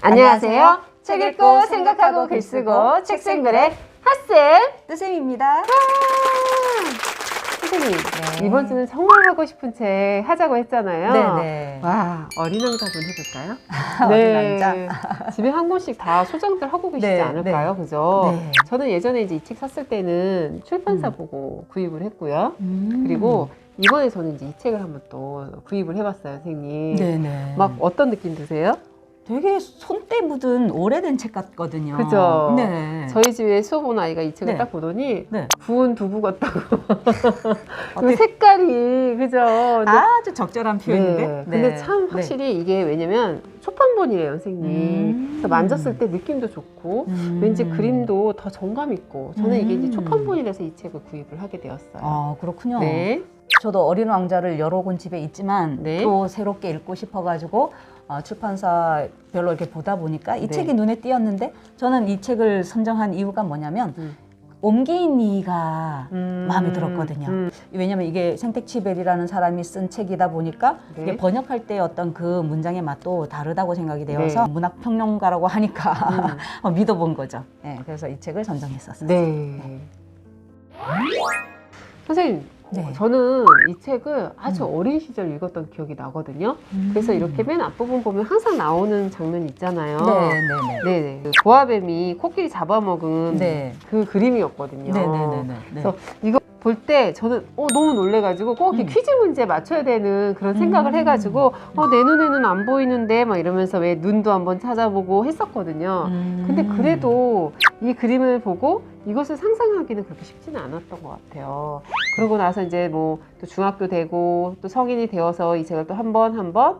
안녕하세요. 책 읽고 생각하고 글 쓰고 책생글의 핫쌤 뜨쌤입니다. 선생님, 네. 이번 주는 정말 하고 싶은 책 하자고 했잖아요. 네네. 와, 어린 왕자 좀 해볼까요? 어린 왕자. 집에 한 권씩 다 소장들 하고 계시지 네, 않을까요? 그죠? 네. 저는 예전에 이제 이 책 샀을 때는 출판사 보고 구입을 했고요. 음. 그리고 이번에 저는 이제 이 책을 한번 또 구입을 해봤어요, 선생님. 네네. 막 어떤 느낌 드세요? 되게 손때 묻은 오래된 책 같거든요. 그죠? 네. 저희 집에 수업 온 아이가 이 책을 네. 딱 보더니 네. 구운 두부 같다고. 그 어떻게- 색깔이 그죠? 근데, 아주 적절한 표현인데. 네. 근데 참 확실히 이게 왜냐면 초판본이에요, 선생님. 그래서 만졌을 때 느낌도 좋고 왠지 그림도 더 정감 있고 저는 이게 이제 초판본이라서 이 책을 구입을 하게 되었어요. 아, 그렇군요. 네. 저도 어린 왕자를 여러 권 집에 있지만 네. 또 새롭게 읽고 싶어가지고 출판사별로 이렇게 보다 보니까 이 네. 책이 눈에 띄었는데 저는 이 책을 선정한 이유가 뭐냐면 옴기니가 마음에 들었거든요. 왜냐면 이게 생텍쥐벨이라는 사람이 쓴 책이다 보니까 네. 이게 번역할 때 어떤 그 문장의 맛도 다르다고 생각이 되어서 네. 문학평론가라고 하니까 믿어본 거죠. 네, 그래서 이 책을 선정했었어요. 네. 선생님, 네. 저는 이 책을 아주 어린 시절 읽었던 기억이 나거든요. 그래서 이렇게 맨 앞부분 보면 항상 나오는 장면 있잖아요. 네네네. 네네. 그 보아뱀이 코끼리 잡아먹은 네. 그 그림이었거든요. 네네네. 그래서 이거 볼 때 저는 너무 놀래가지고 꼭 이렇게 퀴즈 문제 맞춰야 되는 그런 생각을 해가지고 내 눈에는 안 보이는데 막 이러면서 왜 눈도 한번 찾아보고 했었거든요. 근데 그래도 이 그림을 보고 이것을 상상하기는 그렇게 쉽지는 않았던 것 같아요. 그러고 나서 이제 뭐 또 중학교 되고 또 성인이 되어서 이 책을 또 한 번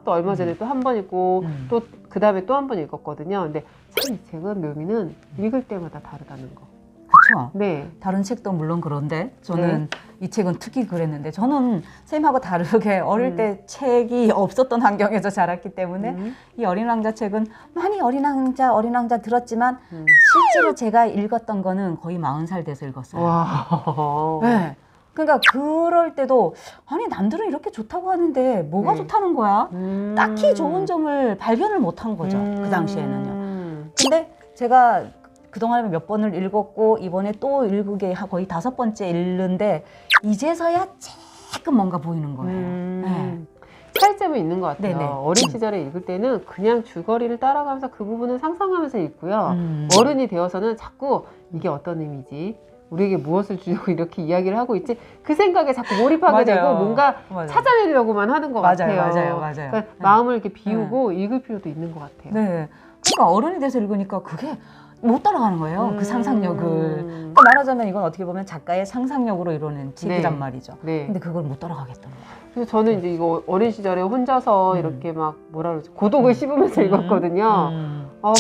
또 얼마 전에 또 한 번 읽고 또 그 다음에 또 한 번 읽었거든요. 근데 참 이 책은 묘미는 읽을 때마다 다르다는 거. 그렇죠. 네. 다른 책도 물론 그런데 저는 이 책은 특히 그랬는데 저는 쌤하고 다르게 어릴 때 책이 없었던 환경에서 자랐기 때문에 이 어린 왕자 책은 많이 어린 왕자 들었지만 실제로 제가 읽었던 거는 거의 40살 돼서 읽었어요. 와. 네. 그러니까 그럴 때도 아니 남들은 이렇게 좋다고 하는데 뭐가 네. 좋다는 거야? 딱히 좋은 점을 발견을 못한 거죠. 그 당시에는요. 근데 제가 그동안에 몇 번을 읽었고 이번에 또 읽게 거의 5번째 읽는데 이제서야 조금 뭔가 보이는 거예요. 네. 차이점이 있는 것 같아요. 네네. 어린 시절에 읽을 때는 그냥 줄거리를 따라가면서 그 부분을 상상하면서 읽고요. 어른이 되어서는 자꾸 이게 어떤 의미지? 우리에게 무엇을 주려고 이렇게 이야기를 하고 있지? 그 생각에 자꾸 몰입하게 되고 뭔가 찾아내려고만 하는 것 같아요. 맞아요. 그러니까 마음을 이렇게 비우고 읽을 필요도 있는 것 같아요. 네. 그러니까 어른이 돼서 읽으니까 그게 못 따라가는 거예요. 그 상상력을. 그러니까 말하자면 이건 어떻게 보면 작가의 상상력으로 이루어낸 책이란 말이죠. 네. 근데 그걸 못 따라가겠던 거예요. 그래서 저는 이제 이거 어린 시절에 혼자서 이렇게 막 뭐라 그러지? 고독을 씹으면서 읽었거든요.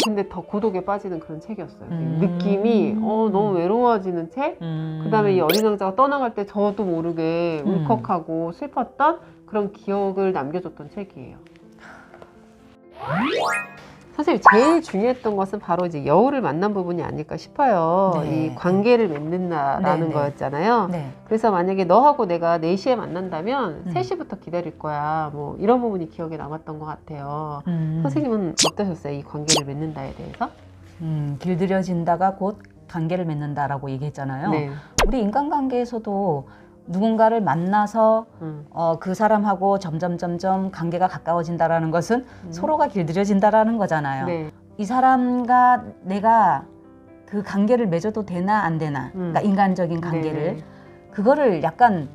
근데 더 고독에 빠지는 그런 책이었어요. 느낌이 너무 외로워지는 책. 그다음에 이 어린 왕자가 떠나갈 때 저도 모르게 울컥하고 슬펐던 그런 기억을 남겨줬던 책이에요. 선생님, 제일 중요했던 것은 바로 이제 여우를 만난 부분이 아닐까 싶어요. 네. 이 관계를 맺는다라는 네. 거였잖아요. 네. 그래서 만약에 너하고 내가 4시에 만난다면 3시부터 기다릴 거야. 뭐 이런 부분이 기억에 남았던 것 같아요. 선생님은 어떠셨어요? 이 관계를 맺는다에 대해서? 길들여진다가 곧 관계를 맺는다라고 얘기했잖아요. 네. 우리 인간관계에서도 누군가를 만나서 그 사람하고 점점 관계가 가까워진다라는 것은 서로가 길들여진다라는 거잖아요. 네. 이 사람과 내가 그 관계를 맺어도 되나 안 되나, 그러니까 인간적인 관계를 네. 그거를 약간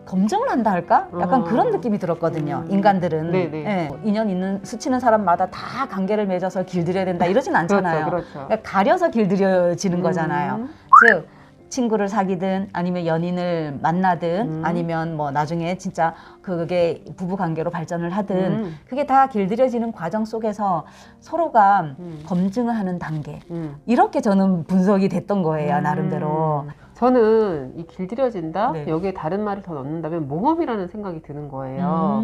검증을 한다 할까? 약간 그런 느낌이 들었거든요. 인간들은 네네. 인연 있는 스치는 사람마다 다 관계를 맺어서 길들여야 된다 이러진 않잖아요. 그렇죠. 그러니까 가려서 길들여지는 거잖아요. 즉 친구를 사귀든 아니면 연인을 만나든 아니면 뭐 나중에 진짜 그게 부부 관계로 발전을 하든 그게 다 길들여지는 과정 속에서 서로가 검증을 하는 단계 이렇게 저는 분석이 됐던 거예요. 나름대로 저는 이 길들여진다? 네. 여기에 다른 말을 더 넣는다면 모험이라는 생각이 드는 거예요.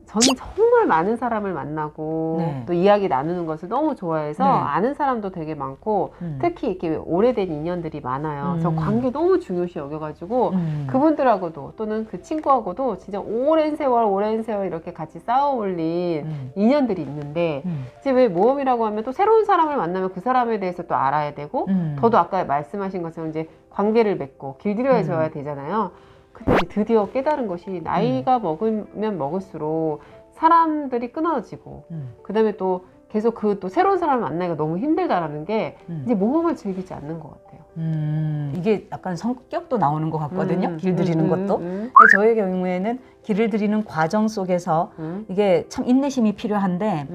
저는 정말 많은 사람을 만나고 네. 또 이야기 나누는 것을 너무 좋아해서 네. 아는 사람도 되게 많고 특히 이렇게 오래된 인연들이 많아요. 저 관계 너무 중요시 여겨가지고 그분들하고도 또는 그 친구하고도 진짜 오랜 세월 이렇게 같이 쌓아 올린 인연들이 있는데 이제 왜 모험이라고 하면 또 새로운 사람을 만나면 그 사람에 대해서 또 알아야 되고 저도 아까 말씀하신 것처럼 이제 관계를 맺고 길들여져야 되잖아요. 근데 이제 드디어 깨달은 것이 나이가 먹으면 먹을수록 사람들이 끊어지고 그 다음에 또 계속 그 또 새로운 사람을 만나기가 너무 힘들다라는 게 이제 모험을 즐기지 않는 것 같아요. 이게 약간 성격도 나오는 것 같거든요. 길들이는 것도. 근데 저의 경우에는 길을 들이는 과정 속에서 이게 참 인내심이 필요한데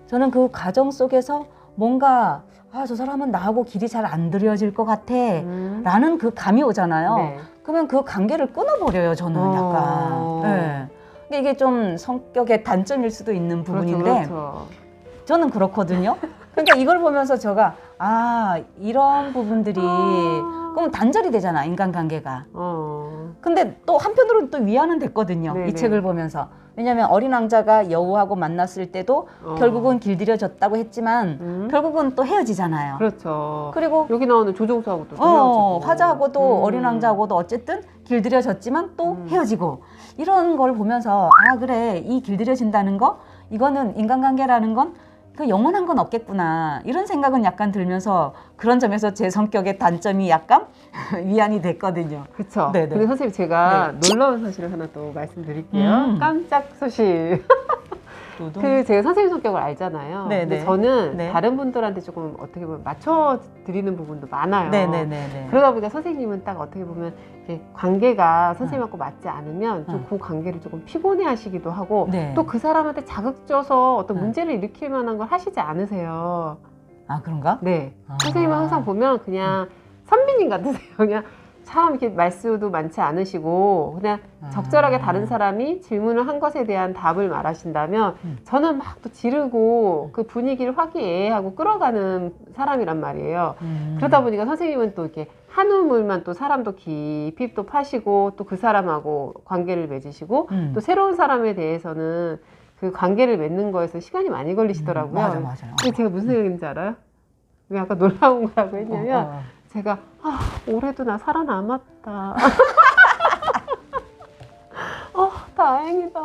저는 그 과정 속에서 뭔가 저 사람은 나하고 길이 잘 안 들여질 것 같아 라는 그 감이 오잖아요. 네. 그러면 그 관계를 끊어버려요. 저는 약간. 네. 근데 이게 좀 성격의 단점일 수도 있는 부분인데 그렇죠. 저는 그렇거든요. 그러니까 이걸 보면서 제가 이런 부분들이 그럼 단절이 되잖아, 인간관계가. 근데 또 한편으로는 또 위안은 됐거든요. 네네. 이 책을 보면서. 왜냐하면 어린 왕자가 여우하고 만났을 때도 결국은 길들여졌다고 했지만 결국은 또 헤어지잖아요. 그렇죠. 그리고 여기 나오는 조종사하고도 헤어지고 화자하고도 어린 왕자하고도 어쨌든 길들여졌지만 또 헤어지고 이런 걸 보면서 그래, 이 길들여진다는 거 이거는 인간관계라는 건 그 영원한 건 없겠구나 이런 생각은 약간 들면서 그런 점에서 제 성격의 단점이 약간 위안이 됐거든요. 그렇죠. 네네. 근데 선생님 제가 놀라운 사실을 하나 또 말씀드릴게요. 깜짝 소식. 제가 선생님 성격을 알잖아요. 네네. 근데 저는 네. 다른 분들한테 조금 어떻게 보면 맞춰드리는 부분도 많아요. 네네네. 그러다 보니까 선생님은 딱 어떻게 보면 이렇게 관계가 선생님하고 맞지 않으면 좀 그 관계를 조금 피곤해 하시기도 하고 네. 또 그 사람한테 자극 줘서 어떤 문제를 일으킬 만한 걸 하시지 않으세요. 그런가? 네. 선생님은 항상 보면 그냥 선비님 같으세요. 그냥 참 이렇게 말수도 많지 않으시고 그냥 적절하게 다른 사람이 질문을 한 것에 대한 답을 말하신다면 저는 막 또 지르고 그 분위기를 화기애애하고 끌어가는 사람이란 말이에요. 그러다 보니까 선생님은 또 이렇게 한 우물만 또 사람도 깊이 또 파시고 또 그 사람하고 관계를 맺으시고 또 새로운 사람에 대해서는 그 관계를 맺는 거에서 시간이 많이 걸리시더라고요. 맞아요. 근데 제가 무슨 생각인지 알아요? 왜 아까 놀라운 거라고 했냐면 제가 올해도 나 살아남았다. 다행이다.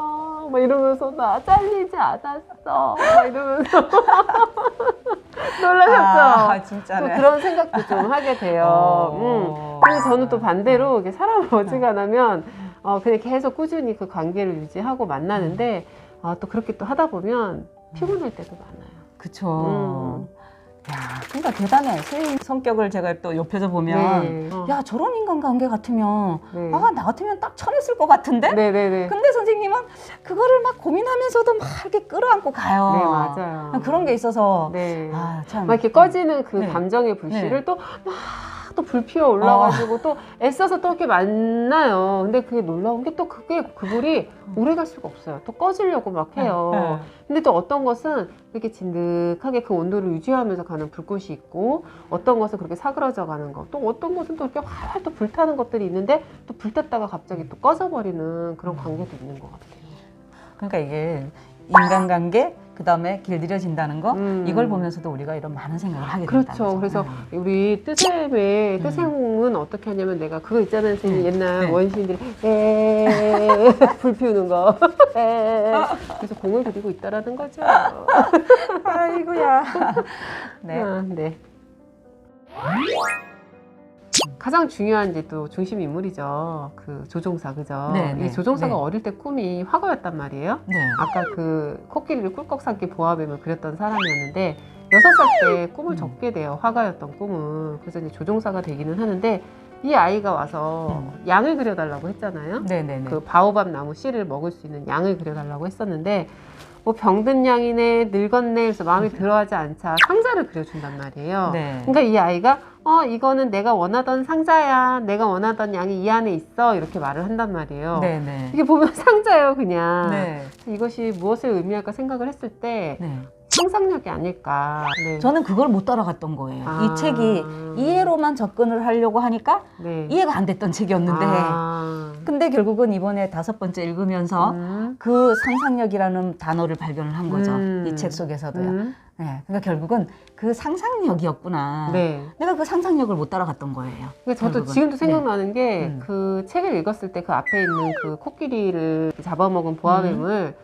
막 이러면서 나 잘리지 않았어. 막 이러면서 놀라셨죠? 진짜네. 또 그런 생각도 좀 하게 돼요. 그래서 저는 또 반대로 이렇게 사람을 어지간하면 그냥 계속 꾸준히 그 관계를 유지하고 만나는데 또 그렇게 또 하다 보면 피곤할 때도 많아요. 그쵸. 그러니까 대단해. 선생님 성격을 제가 또 옆에서 보면 저런 인간관계 같으면 나 같으면 딱 쳐냈을 것 같은데? 네네네. 근데 선생님은 그거를 막 고민하면서도 막 이렇게 끌어안고 가요. 네, 맞아요. 그런 게 있어서 참. 막 이렇게 꺼지는 그 감정의 불씨를 또 불 피워 올라가지고 또 애써서 또 이렇게 만나요. 근데 그게 놀라운 게 또 그 불이 오래 갈 수가 없어요. 또 꺼지려고 막 해요. 근데 또 어떤 것은 이렇게 진득하게 그 온도를 유지하면서 가는 불꽃이 있고 어떤 것은 그렇게 사그러져 가는 것, 또 어떤 것은 또 이렇게 활활 또 불타는 것들이 있는데 또 불탔다가 갑자기 또 꺼져버리는 그런 관계도 있는 것 같아요. 그러니까 이게 인간관계 그 다음에 길들여진다는 거 이걸 보면서도 우리가 이런 많은 생각을 하게 된다. 그렇죠. 그래서 우리 뜨셈은 어떻게 하냐면 내가 그거 있잖아요. 선생님 옛날 원시인들이 불 피우는 거. 그래서 공을 들이고 있다라는 거죠. 아이고야. 네. 가장 중요한 이제 또 중심 인물이죠. 그 조종사, 그죠? 이 조종사가 어릴 때 꿈이 화가였단 말이에요. 아까 그 코끼리를 꿀꺽 삼기 보아뱀을 그렸던 사람이었는데 6살 때 꿈을 접게 돼요. 화가였던 꿈은. 그래서 이제 조종사가 되기는 하는데 이 아이가 와서 양을 그려달라고 했잖아요. 그 바오밥 나무 씨를 먹을 수 있는 양을 그려달라고 했었는데 뭐 병든 양이네 늙었네 그래서 마음이 들어하지 않자 상자를 그려준단 말이에요. 그러니까 이 아이가 이거는 내가 원하던 상자야. 내가 원하던 양이 이 안에 있어. 이렇게 말을 한단 말이에요. 이게 보면 상자예요 그냥. 이것이 무엇을 의미할까 생각을 했을 때 상상력이 아닐까. 네. 저는 그걸 못 따라갔던 거예요. 아. 이 책이 이해로만 접근을 하려고 하니까 네. 이해가 안 됐던 책이었는데 근데 결국은 이번에 5번째 읽으면서 그 상상력이라는 단어를 발견을 한 거죠. 이 책 속에서도요. 네, 그러니까 결국은 그 상상력이었구나. 네. 내가 그 상상력을 못 따라갔던 거예요. 근데 저도 결국은. 지금도 생각나는 게 음. 그 책을 읽었을 때 그 앞에 있는 그 코끼리를 잡아먹은 보아뱀을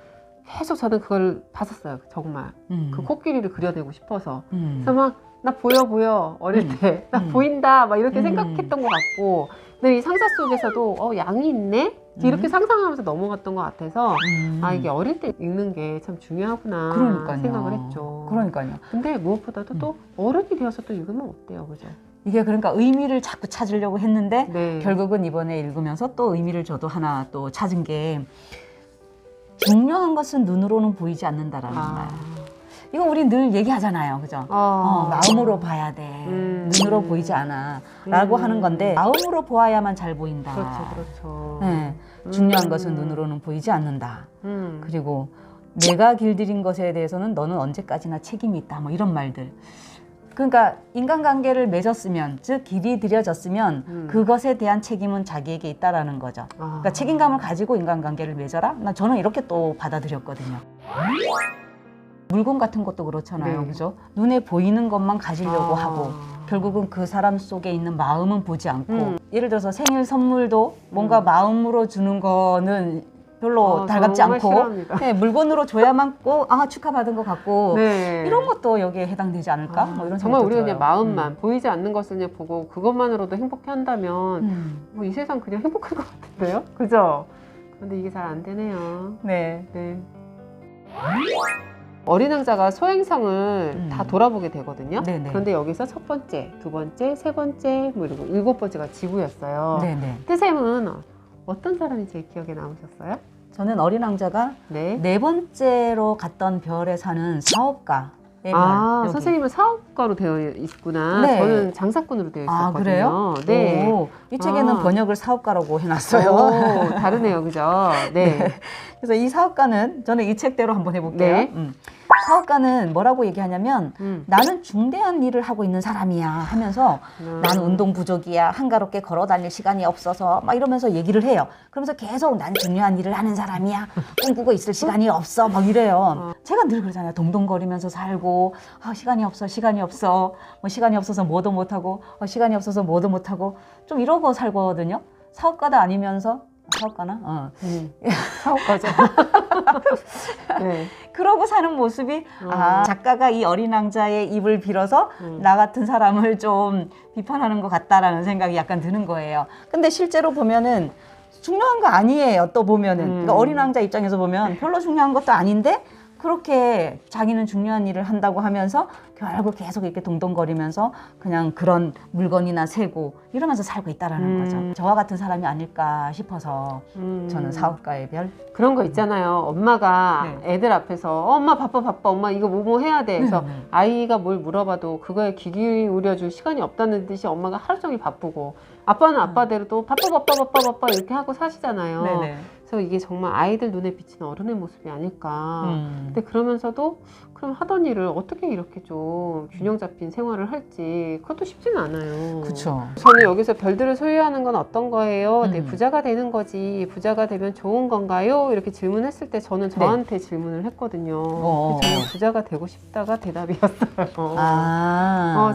계속 저는 그걸 봤었어요. 정말. 그 코끼리를 그려내고 싶어서. 그래서 막 나 보여 어릴 때 나 보인다 막 이렇게 생각했던 것 같고 근데 이 상사 속에서도 양이 있네? 이렇게 상상하면서 넘어갔던 것 같아서 아 이게 어릴 때 읽는 게 참 중요하구나 그러니까요. 생각을 했죠. 그러니까요. 근데 무엇보다도 또 어른이 되어서 또 읽으면 어때요, 그죠? 이게 그러니까 의미를 자꾸 찾으려고 했는데 네. 결국은 이번에 읽으면서 또 의미를 저도 하나 또 찾은 게 중요한 것은 눈으로는 보이지 않는다라는 말. 이거 우리 늘 얘기하잖아요, 그죠? 마음으로 봐야 돼. 눈으로 보이지 않아. 라고 하는 건데 마음으로 보아야만 잘 보인다. 그렇죠. 네, 중요한 것은 눈으로는 보이지 않는다. 그리고 내가 길들인 것에 대해서는 너는 언제까지나 책임이 있다. 뭐 이런 말들. 그러니까 인간관계를 맺었으면, 즉 길이 들여졌으면 그것에 대한 책임은 자기에게 있다라는 거죠. 그러니까 책임감을 가지고 인간관계를 맺어라. 저는 이렇게 또 받아들였거든요. 물건 같은 것도 그렇잖아요. 네. 그죠? 눈에 보이는 것만 가지려고 하고 결국은 그 사람 속에 있는 마음은 보지 않고 예를 들어서 생일 선물도 뭔가 마음으로 주는 거는 별로 달갑지 정말 않고 싫어합니다. 네, 물건으로 줘야만 꼭 축하받은 것 같고 네. 이런 것도 여기에 해당되지 않을까? 뭐 이런 정말 생각도 우리가 들어요. 그냥 마음만 보이지 않는 것을 그냥 보고 그것만으로도 행복해 한다면 뭐 이 세상 그냥 행복할 것 같은데요? 그죠? 근데 이게 잘 안 되네요. 네. 네. 어린 왕자가 소행성을 다 돌아보게 되거든요. 네네. 그런데 여기서 첫 번째, 두 번째, 세 번째, 뭐 이러고 7번째가 지구였어요. 네네. 뜨샘은 어떤 사람이 제일 기억에 남으셨어요? 저는 어린 왕자가 네. 4번째로 갔던 별에 사는 사업가의 별. 여기. 선생님은 사업가로 되어 있구나. 네. 저는 장사꾼으로 되어 있었거든요. 그래요? 네. 오, 이 책에는 번역을 사업가라고 해놨어요. 오, 다르네요, 그죠? 네. 네. 그래서 이 사업가는 저는 이 책대로 한번 해볼게요. 네. 사업가는 뭐라고 얘기하냐면 나는 중대한 일을 하고 있는 사람이야 하면서 나는 운동 부족이야 한가롭게 걸어 다닐 시간이 없어서 막 이러면서 얘기를 해요. 그러면서 계속 난 중요한 일을 하는 사람이야 꿈꾸고 있을 시간이 없어 막 이래요. 제가 늘 그러잖아요. 동동거리면서 살고 시간이 없어 뭐 시간이 없어서 뭐도 못하고 시간이 없어서 뭐도 못하고 좀 이러고 살거든요. 사업가도 아니면서 사업가나? 사업가죠. 네. 그러고 사는 모습이 작가가 이 어린 왕자의 입을 빌어서 나 같은 사람을 좀 비판하는 것 같다라는 생각이 약간 드는 거예요. 근데 실제로 보면은 중요한 거 아니에요. 또 보면은 그러니까 어린 왕자 입장에서 보면 별로 중요한 것도 아닌데 그렇게 자기는 중요한 일을 한다고 하면서 결국 계속 이렇게 동동거리면서 그냥 그런 물건이나 세고 이러면서 살고 있다라는 거죠. 저와 같은 사람이 아닐까 싶어서 저는 사업가의 별. 그런 거 있잖아요. 엄마가 애들 앞에서 엄마 바빠 엄마 이거 뭐 해야 돼. 그래서 아이가 뭘 물어봐도 그거에 귀 기울여줄 시간이 없다는 듯이 엄마가 하루 종일 바쁘고 아빠는 아빠대로 또 바빠 이렇게 하고 사시잖아요. 네네. 그래서 이게 정말 아이들 눈에 비치는 어른의 모습이 아닐까. 근데 그러면서도 그럼 하던 일을 어떻게 이렇게 좀 균형 잡힌 생활을 할지 그것도 쉽지는 않아요. 그렇죠. 저는 여기서 별들을 소유하는 건 어떤 거예요? 네, 부자가 되는 거지. 부자가 되면 좋은 건가요? 이렇게 질문했을 때 저는 저한테 질문을 했거든요. 저는 부자가 되고 싶다가 대답이었어요.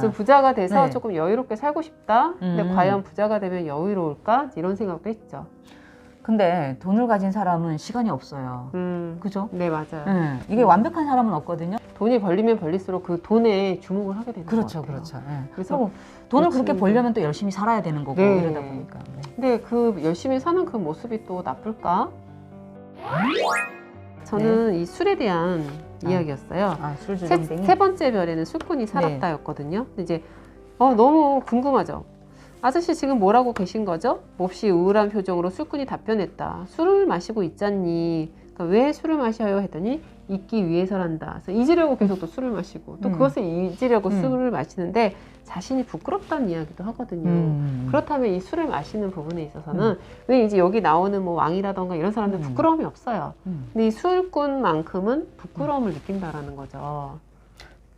좀 부자가 돼서 조금 여유롭게 살고 싶다. 근데 과연 부자가 되면 여유로울까? 이런 생각도 했죠. 근데 돈을 가진 사람은 시간이 없어요. 그죠? 네, 맞아요. 이게 완벽한 사람은 없거든요. 돈이 벌리면 벌릴수록 그 돈에 주목을 하게 되는 것 같아요. 그렇죠. 그래서 돈을 그렇게 벌려면 또 열심히 살아야 되는 거고 이러다 보니까. 근데 그 열심히 사는 그 모습이 또 나쁠까? 저는 이 술에 대한 이야기였어요. 술주정뱅이. 세 번째 별에는 술꾼이 살았다였거든요. 근데 이제 너무 궁금하죠. 아저씨 지금 뭐라고 계신 거죠? 몹시 우울한 표정으로 술꾼이 답변했다. 술을 마시고 있잖니. 그러니까 왜 술을 마셔요? 했더니 잊기 위해서란다. 그래서 잊으려고 계속 또 술을 마시고 또 그것을 잊으려고 술을 마시는데 자신이 부끄럽다는 이야기도 하거든요. 그렇다면 이 술을 마시는 부분에 있어서는 왜 이제 여기 나오는 뭐 왕이라던가 이런 사람들 부끄러움이 없어요. 근데 이 술꾼만큼은 부끄러움을 느낀다라는 거죠.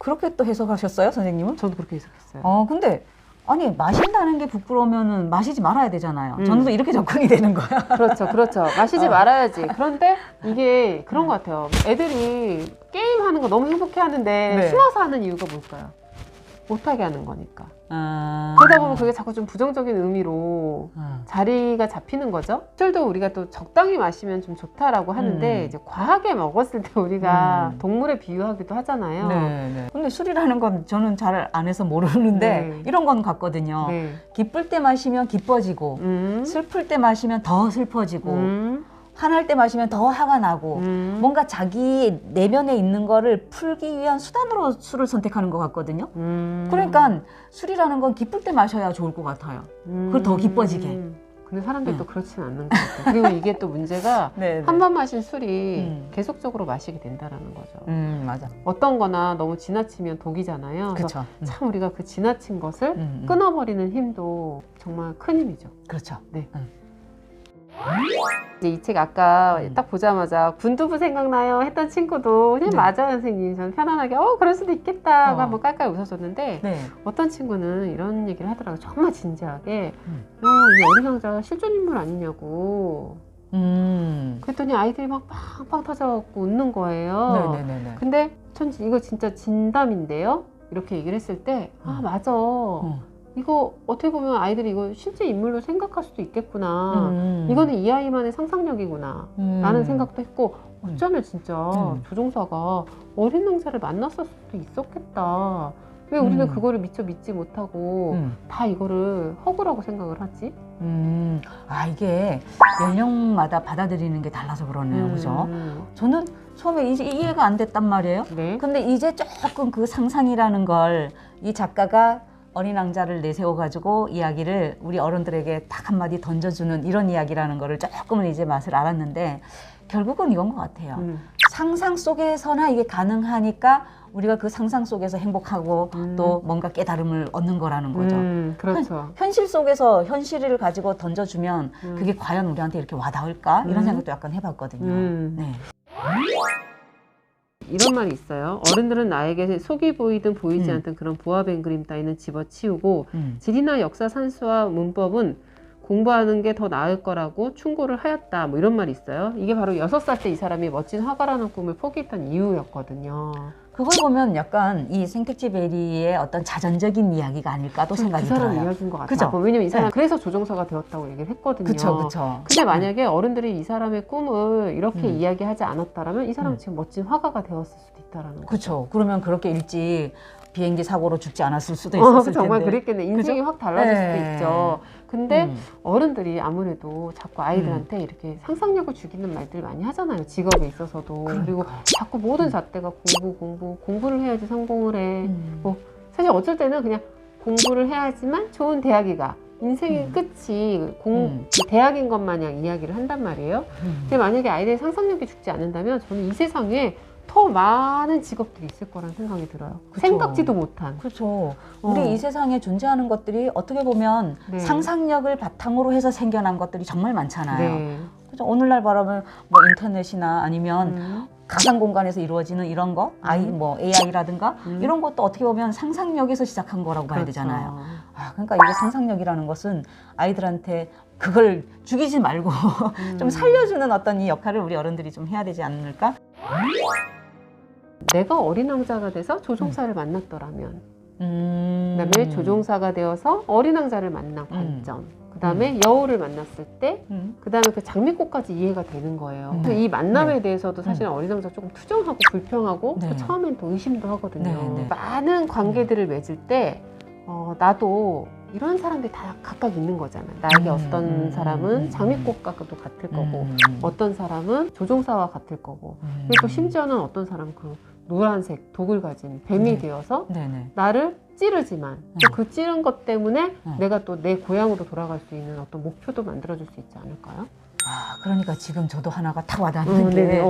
그렇게 또 해석하셨어요, 선생님은? 저도 그렇게 해석했어요. 근데 아니 마신다는 게 부끄러우면은 마시지 말아야 되잖아요. 저는 또 이렇게 접근이 되는 거야. 그렇죠, 그렇죠. 마시지 말아야지. 그런데 이게 그런 것 같아요. 애들이 게임하는 거 너무 행복해하는데 네. 숨어서 하는 이유가 뭘까요? 못하게 하는 거니까. 아... 그러다 보면 그게 자꾸 좀 부정적인 의미로 자리가 잡히는 거죠. 술도 우리가 또 적당히 마시면 좀 좋다라고 하는데 이제 과하게 먹었을 때 우리가 동물에 비유하기도 하잖아요. 네. 근데 술이라는 건 저는 잘 안 해서 모르는데 네. 이런 건 같거든요. 네. 기쁠 때 마시면 기뻐지고 슬플 때 마시면 더 슬퍼지고 화날 때 마시면 더 화가 나고 뭔가 자기 내면에 있는 거를 풀기 위한 수단으로 술을 선택하는 것 같거든요. 그러니까 술이라는 건 기쁠 때 마셔야 좋을 것 같아요. 그걸 더 기뻐지게. 근데 사람들이 또 그렇지는 않는 것 같아요. 그리고 이게 또 문제가 한 번 마신 술이 계속적으로 마시게 된다라는 거죠. 맞아. 어떤 거나 너무 지나치면 독이잖아요. 그렇죠. 참 우리가 그 지나친 것을 끊어버리는 힘도 정말 큰 힘이죠. 그렇죠. 네. 이제 이 책 아까 딱 보자마자 군두부 생각나요 했던 친구도 그냥 맞아요 선생님, 저는 편안하게 그럴 수도 있겠다 하고 한번 깔깔 웃었었는데 어떤 친구는 이런 얘기를 하더라고요. 정말 진지하게 이 어린 왕자 실존 인물 아니냐고. 그랬더니 아이들이 막 빵빵 터져갖고 웃는 거예요. 근데 전 이거 진짜 진담인데요 이렇게 얘기를 했을 때 맞아. 이거 어떻게 보면 아이들이 이거 실제 인물로 생각할 수도 있겠구나. 이거는 이 아이만의 상상력이구나 라는 생각도 했고, 어쩌면 진짜 조종사가 어린 왕자를 만났을 수도 있었겠다. 왜 우리는 그거를 미처 믿지 못하고 다 이거를 허구라고 생각을 하지? 이게 연령마다 받아들이는 게 달라서 그러네요. 그죠? 저는 처음에 이제 이해가 안 됐단 말이에요. 네. 근데 이제 조금 그 상상이라는 걸 이 작가가 어린 왕자를 내세워가지고 이야기를 우리 어른들에게 딱 한마디 던져주는 이런 이야기라는 거를 조금은 이제 맛을 알았는데, 결국은 이건 것 같아요. 상상 속에서나 이게 가능하니까 우리가 그 상상 속에서 행복하고 또 뭔가 깨달음을 얻는 거라는 거죠. 그렇죠. 현실 속에서 현실을 가지고 던져주면 그게 과연 우리한테 이렇게 와닿을까? 이런 생각도 약간 해봤거든요. 네. 이런 말이 있어요. 어른들은 나에게 속이 보이든 보이지 않든 그런 보아뱅 그림 따위는 집어치우고 지리나 역사 산수와 문법은 공부하는 게 더 나을 거라고 충고를 하였다. 뭐 이런 말이 있어요. 이게 바로 6살 때 이 사람이 멋진 화가라는 꿈을 포기했던 이유였거든요. 그걸 보면 약간 이 생텍쥐 베리의 어떤 자전적인 이야기가 아닐까 또 생각이 들어요. 그 사람 이야기인 것 같아요. 그죠? 왜냐면 이 사람 그래서 조종사가 되었다고 얘기를 했거든요. 그쵸. 근데 만약에 어른들이 이 사람의 꿈을 이렇게 이야기하지 않았다라면 이 사람은 지금 멋진 화가가 되었을 수도 있다라는 거죠. 그렇죠. 그러면 그렇게 일찍 비행기 사고로 죽지 않았을 수도 있었을 정말 텐데. 그랬겠네. 인생이 그죠? 확 달라질 수도 있죠. 근데 어른들이 아무래도 자꾸 아이들한테 이렇게 상상력을 죽이는 말들 많이 하잖아요. 직업에 있어서도. 그리고 자꾸 모든 잣대가 공부를 해야지 성공을 해. 뭐 사실 어쩔 때는 그냥 공부를 해야지만 좋은 대학이 가. 인생의 끝이 대학인 것 마냥 이야기를 한단 말이에요. 근데 만약에 아이들의 상상력이 죽지 않는다면 저는 이 세상에 더 많은 직업들이 있을 거라는 생각이 들어요. 그쵸. 생각지도 못한. 그렇죠. 우리 이 세상에 존재하는 것들이 어떻게 보면 상상력을 바탕으로 해서 생겨난 것들이 정말 많잖아요. 그죠? 오늘날 바라보면 뭐 인터넷이나 아니면 가상 공간에서 이루어지는 이런 것, 뭐 AI라든가 이런 것도 어떻게 보면 상상력에서 시작한 거라고 봐야 되잖아요. 그러니까 이게 상상력이라는 것은 아이들한테 그걸 죽이지 말고 좀 살려주는 어떤 이 역할을 우리 어른들이 좀 해야 되지 않을까? 내가 어린 왕자가 돼서 조종사를 만났더라면, 그다음에 조종사가 되어서 어린 왕자를 만난 관점, 그다음에 여우를 만났을 때, 그다음에 그 장미꽃까지 이해가 되는 거예요. 이 만남에 대해서도 사실 어린 왕자 조금 투정하고 불평하고 또 처음엔 또 의심도 하거든요. 많은 관계들을 맺을 때 나도 이런 사람들이 다 각각 있는 거잖아요. 나에게 어떤 사람은 장미꽃과도 같을 거고, 어떤 사람은 조종사와 같을 거고, 그리고 또 심지어는 어떤 사람은 그 노란색 독을 가진 뱀이 되어서 나를 찌르지만 또 그 찌른 것 때문에 내가 또 내 고향으로 돌아갈 수 있는 어떤 목표도 만들어줄 수 있지 않을까요? 그러니까 지금 저도 하나가 딱 와닿는 게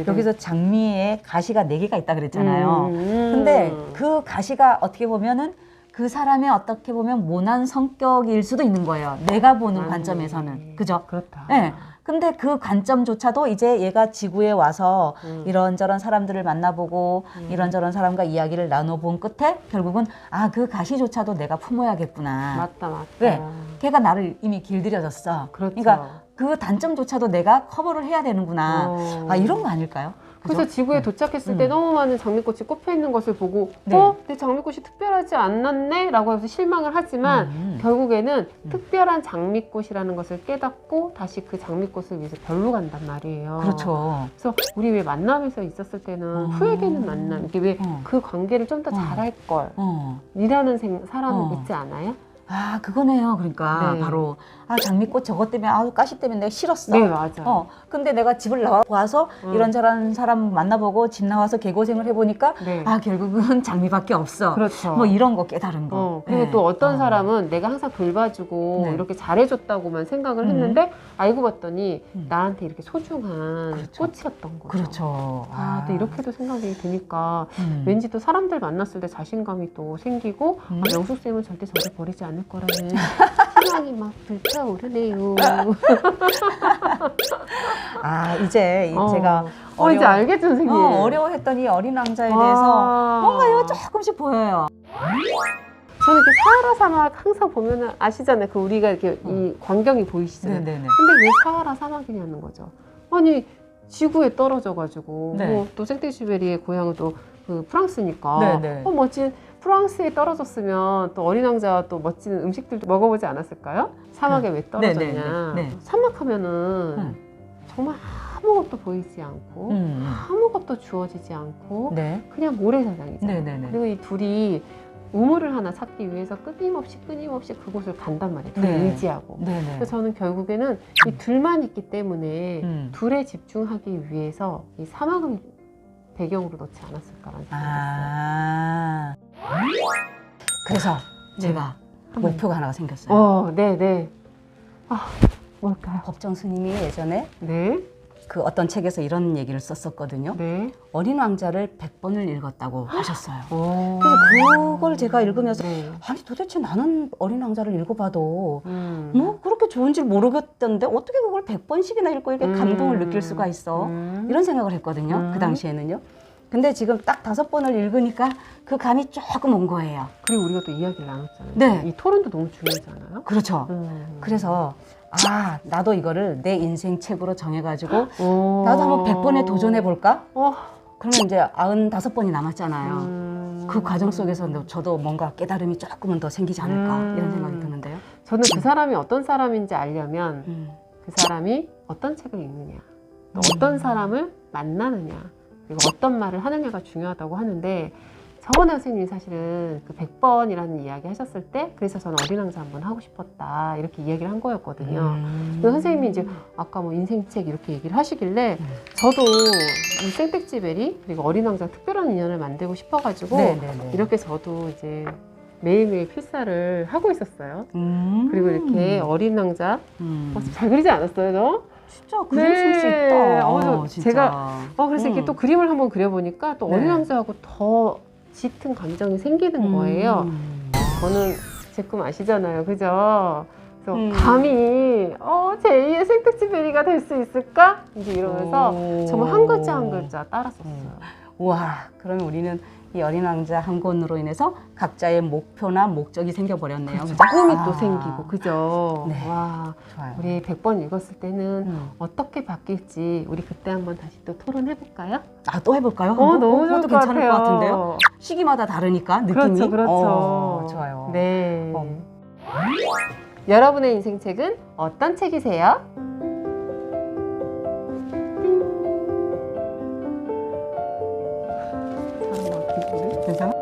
여기서 장미에 가시가 4개가 있다 그랬잖아요. 근데 그 가시가 어떻게 보면은 그 사람의 어떻게 보면 모난 성격일 수도 있는 거예요. 내가 보는 관점에서는. 그죠? 그렇다. 네. 근데 그 관점조차도 이제 얘가 지구에 와서 음. 이런저런 사람들을 만나보고 이런저런 사람과 이야기를 나눠본 끝에 결국은 아, 그 가시조차도 내가 품어야겠구나. 맞다. 왜? 걔가 나를 이미 길들여줬어. 그렇죠. 그러니까 그 단점조차도 내가 커버를 해야 되는구나. 아, 이런 거 아닐까요? 그래서 그죠? 지구에 도착했을 때 너무 많은 장미꽃이 꼽혀 있는 것을 보고 네. 내 장미꽃이 특별하지 않았네? 라고 해서 실망을 하지만 결국에는 특별한 장미꽃이라는 것을 깨닫고 다시 그 장미꽃을 위해서 별로 간단 말이에요. 그렇죠. 그래서 우리 왜 만남에서 있었을 때는 후회되는 만남, 이게 왜 그 관계를 좀 더 잘할 걸 이라는 사람은 있지 않아요? 아, 그거네요. 그러니까 네. 바로 아, 장미꽃 저것 때문에 가시 때문에 내가 싫었어. 네, 맞아요. 근데 내가 집을 나와서 이런저런 사람 만나보고 집 나와서 개고생을 해보니까 네. 아, 결국은 장미밖에 없어. 그렇죠. 뭐 이런 거 깨달은 거. 그리고 네. 또 어떤 사람은 내가 항상 돌봐주고 네. 이렇게 잘해줬다고만 생각을 했는데 알고 봤더니 나한테 이렇게 소중한 그렇죠. 꽃이었던 거죠. 그렇죠. 또 이렇게도 생각이 드니까 음. 왠지 또 사람들 만났을 때 자신감이 또 생기고 명숙쌤은 절대 저를 버리지 않을 거라는 희망이 막 불타오르네요. 아, 이제 제가 이제 알겠죠, 선생님? 어려워했던 이 어린 왕자에 대해서 뭔가 이거 조금씩 보여요. 저는 이렇게 사하라 사막 항상 보면은 아시잖아요. 그 우리가 이렇게 이 광경이 보이시잖아요. 네네네. 근데 왜 사하라 사막이냐는 거죠. 아니 지구에 떨어져가지고 네. 뭐 또 생텍쥐베리의 고향은 또 그 프랑스니까 네네. 멋진 프랑스에 떨어졌으면 또 어린 왕자와 또 멋진 음식들도 먹어보지 않았을까요? 사막에 왜 떨어졌냐. 네네네. 네. 사막하면은 정말 아무것도 보이지 않고 아무것도 주어지지 않고 네. 그냥 모래사장이잖아요. 네네네. 그리고 이 둘이 우물을 하나 찾기 위해서 끊임없이 그곳을 간단 말이에요. 둘이 네. 의지하고. 네네. 그래서 저는 결국에는 이 둘만 있기 때문에 둘에 집중하기 위해서 이 사막을 배경으로 놓지 않았을까라는 생각이 아. 그래서 제가 목표가 하나가 생겼어요. 들었어요. 네네. 뭘까요? 법정 스님이 예전에 네. 그 어떤 책에서 이런 얘기를 썼었거든요. 네. 어린 왕자를 100번을 읽었다고 하셨어요. 오. 그래서 그걸 제가 읽으면서 네. 아니 도대체 나는 어린 왕자를 읽어봐도 음. 뭐 그렇게 좋은 줄 모르겠던데 어떻게 그걸 100번씩이나 읽고 이렇게 감동을 느낄 수가 있어. 이런 생각을 했거든요. 그 당시에는요. 근데 지금 딱 5번을 읽으니까 그 감이 조금 온 거예요. 그리고 우리가 또 이야기를 나눴잖아요. 네. 이 토론도 너무 중요하잖아요. 그렇죠. 그래서 나도 이거를 내 인생 책으로 정해가지고 나도 한번 100번에 도전해볼까? 그러면 이제 95번이 남았잖아요. 그 과정 속에서 저도 뭔가 깨달음이 조금은 더 생기지 않을까 이런 생각이 드는데요. 저는 그 사람이 어떤 사람인지 알려면 그 사람이 어떤 책을 읽느냐, 또 어떤 사람을 만나느냐, 그리고 어떤 말을 하느냐가 중요하다고 하는데 저번에 선생님이 사실은 그 100번이라는 이야기 하셨을 때 그래서 저는 어린 왕자 한번 하고 싶었다 이렇게 이야기를 한 거였거든요. 근데 선생님이 이제 아까 뭐 인생책 이렇게 얘기를 하시길래 저도 이 생텍쥐베리 그리고 어린 왕자 특별한 인연을 만들고 싶어가지고 이렇게 저도 이제 매일매일 필사를 하고 있었어요. 그리고 이렇게 어린 왕자 잘 그리지 않았어요, 저? 진짜 그릴 수 있다. 진짜. 제가 그래서 이렇게 또 그림을 한번 그려보니까 또 어린 왕자하고 더 짙은 감정이 생기는 거예요. 저는 제 꿈 아시잖아요, 그죠? 그래서 감히 제2의 생텍쥐베리가 될 수 있을까? 이제 이러면서 정말 한 글자 한 글자 따랐었어요. 우와, 그러면 우리는 이 어린 왕자 한 권으로 인해서 각자의 목표나 목적이 생겨버렸네요. 그렇죠. 그죠? 꿈이 또 생기고, 그죠? 네. 와, 좋아요. 우리 100번 읽었을 때는 어떻게 바뀔지 우리 그때 한번 다시 또 토론해볼까요? 또 해볼까요? 너무 좋을 그것도 것 괜찮을 같아요. 것 같은데요? 시기마다 다르니까 느낌이. 그렇죠. 좋아요. 네. 여러분의 인생책은 어떤 책이세요? 괜찮아?